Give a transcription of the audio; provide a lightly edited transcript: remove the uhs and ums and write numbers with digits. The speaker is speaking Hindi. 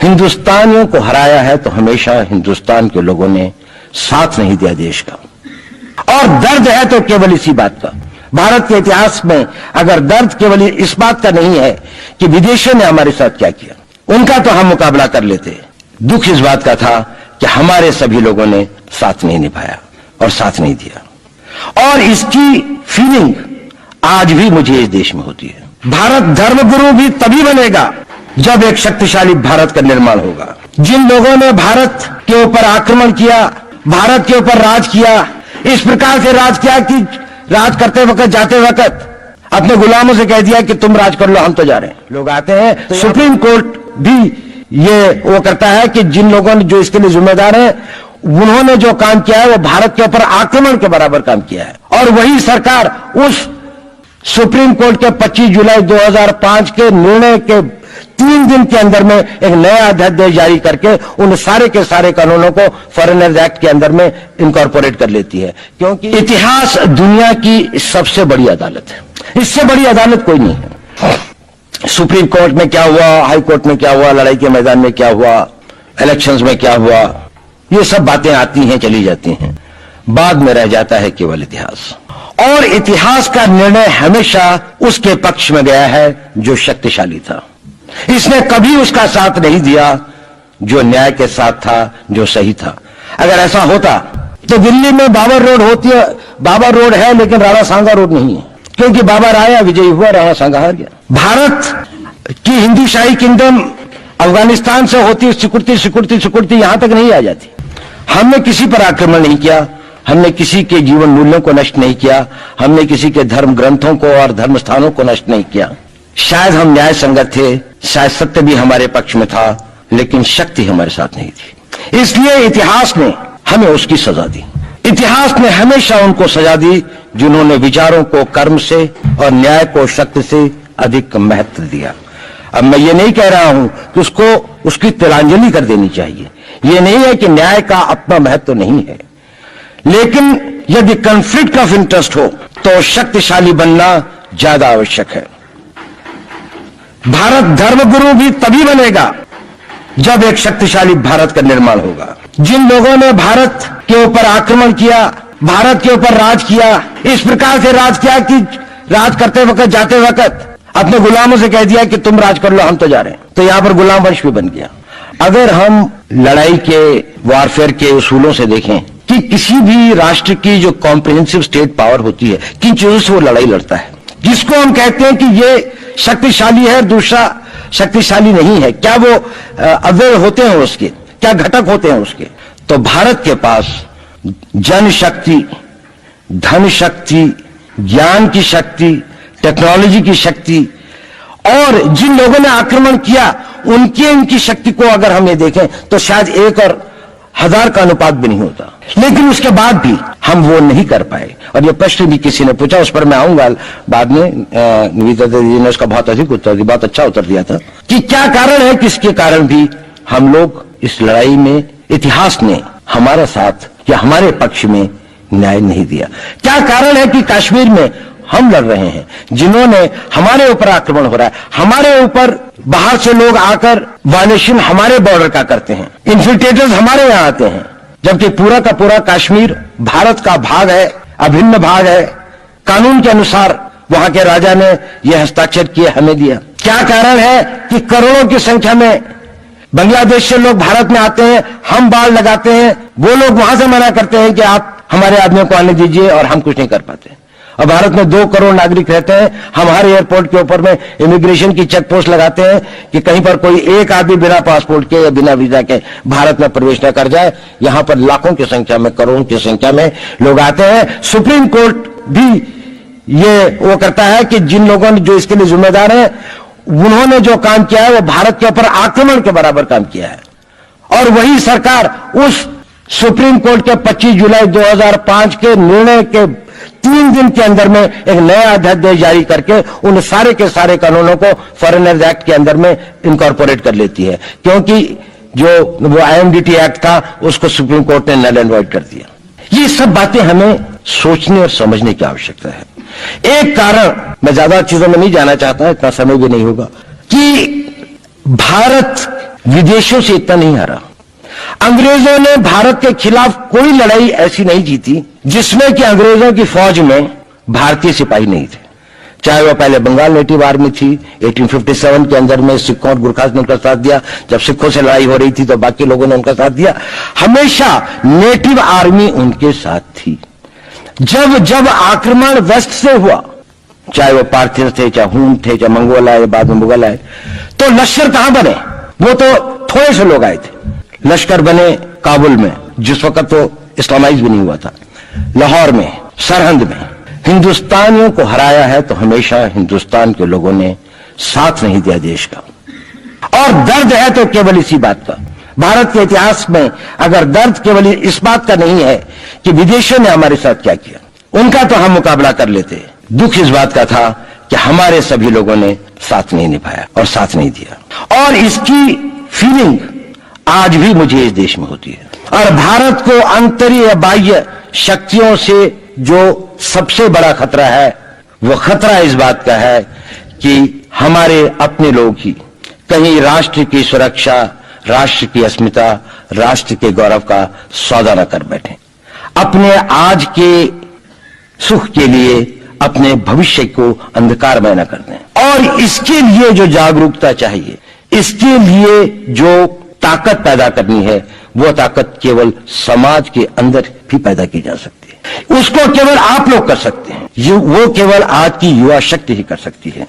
हिंदुस्तानियों को हराया है तो हमेशा हिंदुस्तान के लोगों ने साथ नहीं दिया देश का। और दर्द है तो केवल इसी बात का। भारत के इतिहास में अगर दर्द केवल इस बात का नहीं है कि विदेशियों ने हमारे साथ क्या किया, उनका तो हम मुकाबला कर लेते। दुख इस बात का था कि हमारे सभी लोगों ने साथ नहीं निभाया और साथ नहीं दिया। और इसकी फीलिंग आज भी मुझे इस देश में होती है। भारत धर्मगुरु भी तभी बनेगा जब एक शक्तिशाली भारत का निर्माण होगा। जिन लोगों ने भारत के ऊपर आक्रमण किया, भारत के ऊपर राज किया, इस प्रकार से राज किया कि राज करते वक्त, जाते वक्त अपने गुलामों से कह दिया कि तुम राज कर लो, हम तो जा रहे हैं। लोग आते हैं तो सुप्रीम कोर्ट भी ये वो करता है कि जिन लोगों ने जो इसके लिए जिम्मेदार है, उन्होंने जो काम किया है वो भारत के ऊपर आक्रमण के बराबर काम किया है। और वही सरकार उस सुप्रीम कोर्ट के 25 जुलाई 2005 के निर्णय के 3 दिन के अंदर में एक नया अध्यादेश जारी करके उन सारे के सारे कानूनों को फॉरेनर्स एक्ट के अंदर में इनकॉर्पोरेट कर लेती है। क्योंकि इतिहास दुनिया की सबसे बड़ी अदालत है, इससे बड़ी अदालत कोई नहीं है। सुप्रीम कोर्ट में क्या हुआ, हाई कोर्ट में क्या हुआ, लड़ाई के मैदान में क्या हुआ, इलेक्शंस में क्या हुआ, ये सब बातें आती हैं, चली जाती हैं। बाद में रह जाता है केवल इतिहास। और इतिहास का निर्णय हमेशा उसके पक्ष में गया है जो शक्तिशाली था। इसने कभी उसका साथ नहीं दिया जो न्याय के साथ था, जो सही था। अगर ऐसा होता तो दिल्ली में बाबर रोड होती है, बाबर रोड है लेकिन राणा सांगा रोड नहीं है, क्योंकि बाबर आया, विजयी हुआ, राणा सांगा हार गया। भारत की हिंदू शाही किंगडम अफगानिस्तान से होती सिकुड़ती सिकुड़ती सिकुड़ती यहां तक नहीं आ जाती। हमने किसी पर आक्रमण नहीं किया, हमने किसी के जीवन मूल्यों को नष्ट नहीं किया, हमने किसी के धर्म ग्रंथों को और धर्म स्थानों को नष्ट नहीं किया। शायद हम न्याय संगत थे, शायद सत्य भी हमारे पक्ष में था, लेकिन शक्ति हमारे साथ नहीं थी। इसलिए इतिहास ने हमें उसकी सजा दी। इतिहास ने हमेशा उनको सजा दी जिन्होंने विचारों को कर्म से और न्याय को शक्ति से अधिक महत्व दिया। अब मैं ये नहीं कह रहा हूं कि उसकी तिलांजलि कर देनी चाहिए, ये नहीं है कि न्याय का अपना महत्व नहीं है, लेकिन यदि कॉन्फ्लिक्ट ऑफ इंटरेस्ट हो तो शक्तिशाली बनना ज्यादा आवश्यक है। भारत धर्मगुरु भी तभी बनेगा जब एक शक्तिशाली भारत का निर्माण होगा। जिन लोगों ने भारत के ऊपर आक्रमण किया, भारत के ऊपर राज किया, इस प्रकार से राज किया कि राज करते वक्त, जाते वक्त अपने गुलामों से कह दिया कि तुम राज कर लो, हम तो जा रहे हैं। तो यहां पर गुलाम वंश भी बन गया। अगर हम लड़ाई के वॉरफेयर के उसूलों से देखें कि किसी भी राष्ट्र की जो कॉम्प्रिहेंसिव स्टेट पावर होती है, किन चीजों से वो लड़ाई लड़ता है, जिसको हम कहते हैं कि ये शक्तिशाली है, दूसरा शक्तिशाली नहीं है, क्या वो अव्यय होते हैं उसके, क्या घटक होते हैं उसके। तो भारत के पास जनशक्ति, धन शक्ति, ज्ञान की शक्ति, टेक्नोलॉजी की शक्ति, और जिन लोगों ने आक्रमण किया उनकी शक्ति को अगर हम ये देखें तो शायद 1 और 1000 का अनुपात भी नहीं होता। लेकिन उसके बाद भी हम वो नहीं कर पाए। और ये प्रश्न भी किसी ने पूछा, उस पर मैं आऊंगा बाद में। निवेदिता दीदी ने उसका बहुत अधिक उत्तर दिया, बहुत अच्छा उत्तर दिया था कि क्या कारण है, किसके कारण भी हम लोग इस लड़ाई में इतिहास ने हमारा साथ या हमारे पक्ष में न्याय नहीं दिया। क्या कारण है कि कश्मीर में हम लड़ रहे हैं, जिन्होंने हमारे ऊपर आक्रमण हो रहा है, हमारे ऊपर बाहर से लोग आकर वायलेशन हमारे बॉर्डर का करते हैं, इन्फिल्ट्रेटर्स हमारे यहां आते हैं, जबकि पूरा का पूरा कश्मीर भारत का भाग है, अभिन्न भाग है। कानून के अनुसार वहां के राजा ने यह हस्ताक्षर किए, हमें दिया। क्या कारण है कि करोड़ों की संख्या में बांग्लादेश से लोग भारत में आते हैं, हम बाड़ लगाते हैं, वो लोग वहां से मना करते हैं कि आप हमारे आदमियों को आने दीजिए, और हम कुछ नहीं कर पाते। और भारत में 2 करोड़ नागरिक रहते हैं, हम हर एयरपोर्ट के ऊपर में इमिग्रेशन की चेक पोस्ट लगाते हैं कि कहीं पर कोई एक आदमी बिना पासपोर्ट के या बिना वीजा के भारत में प्रवेश न कर जाए। यहां पर लाखों की संख्या में, करोड़ों की संख्या में लोग आते हैं। सुप्रीम कोर्ट भी ये वो करता है कि जिन लोगों ने जो इसके लिए जिम्मेदार है, उन्होंने जो काम किया है वो भारत के ऊपर आक्रमण के बराबर काम किया है। और वही सरकार उस सुप्रीम कोर्ट के 25 जुलाई 2005 के निर्णय के 3 दिन के अंदर में एक नया अध्यादेश जारी करके उन सारे के सारे कानूनों को फॉरेनर्स एक्ट के अंदर में इनकॉर्पोरेट कर लेती है, क्योंकि जो वो IMDT एक्ट था उसको सुप्रीम कोर्ट ने नल एंड वॉइड कर दिया। ये सब बातें हमें सोचने और समझने की आवश्यकता है। एक कारण, मैं ज्यादा चीजों में नहीं जाना चाहता, इतना समय भी नहीं होगा, कि भारत विदेशों से इतना नहीं हारा। अंग्रेजों ने भारत के खिलाफ कोई लड़ाई ऐसी नहीं जीती जिसमें कि अंग्रेजों की फौज में भारतीय सिपाही नहीं थे। चाहे वह पहले बंगाल नेटिव आर्मी थी, 1857 के अंदर में सिखों और गुरखास ने उनका साथ दिया। जब सिखों से लड़ाई हो रही थी तो बाकी लोगों ने उनका साथ दिया। हमेशा नेटिव आर्मी उनके साथ थी। जब जब आक्रमण वेस्ट से हुआ, चाहे वो पार्थिव थे, चाहे हून थे, चाहे मंगोल आए, बाद में मुगल आए, तो लश्कर कहां बने? वो तो थोड़े से लोग आए थे। लश्कर बने काबुल में, जिस वक्त तो इस्लामाइज भी नहीं हुआ था, लाहौर में, सरहंद में। हिंदुस्तानियों को हराया है तो हमेशा हिंदुस्तान के लोगों ने साथ नहीं दिया देश का। और दर्द है तो केवल इसी बात का। भारत के इतिहास में अगर दर्द केवल इस बात का नहीं है कि विदेशों ने हमारे साथ क्या किया, उनका तो हम मुकाबला कर लेते। दुख इस बात का था कि हमारे सभी लोगों ने साथ नहीं निभाया और साथ नहीं दिया। और इसकी फीलिंग आज भी मुझे इस देश में होती है। और भारत को आंतरिक बाह्य शक्तियों से जो सबसे बड़ा खतरा है, वो खतरा इस बात का है कि हमारे अपने लोग ही कहीं राष्ट्र की सुरक्षा, राष्ट्र की अस्मिता, राष्ट्र के गौरव का सौदा न कर बैठे। अपने आज के सुख के लिए अपने भविष्य को अंधकारमय न कर दें। और इसके लिए जो जागरूकता चाहिए, इसके लिए जो ताकत पैदा करनी है, वो ताकत केवल समाज के अंदर भी पैदा की जा सकती है। उसको केवल आप लोग कर सकते हैं। वो केवल आज की युवा शक्ति ही कर सकती है।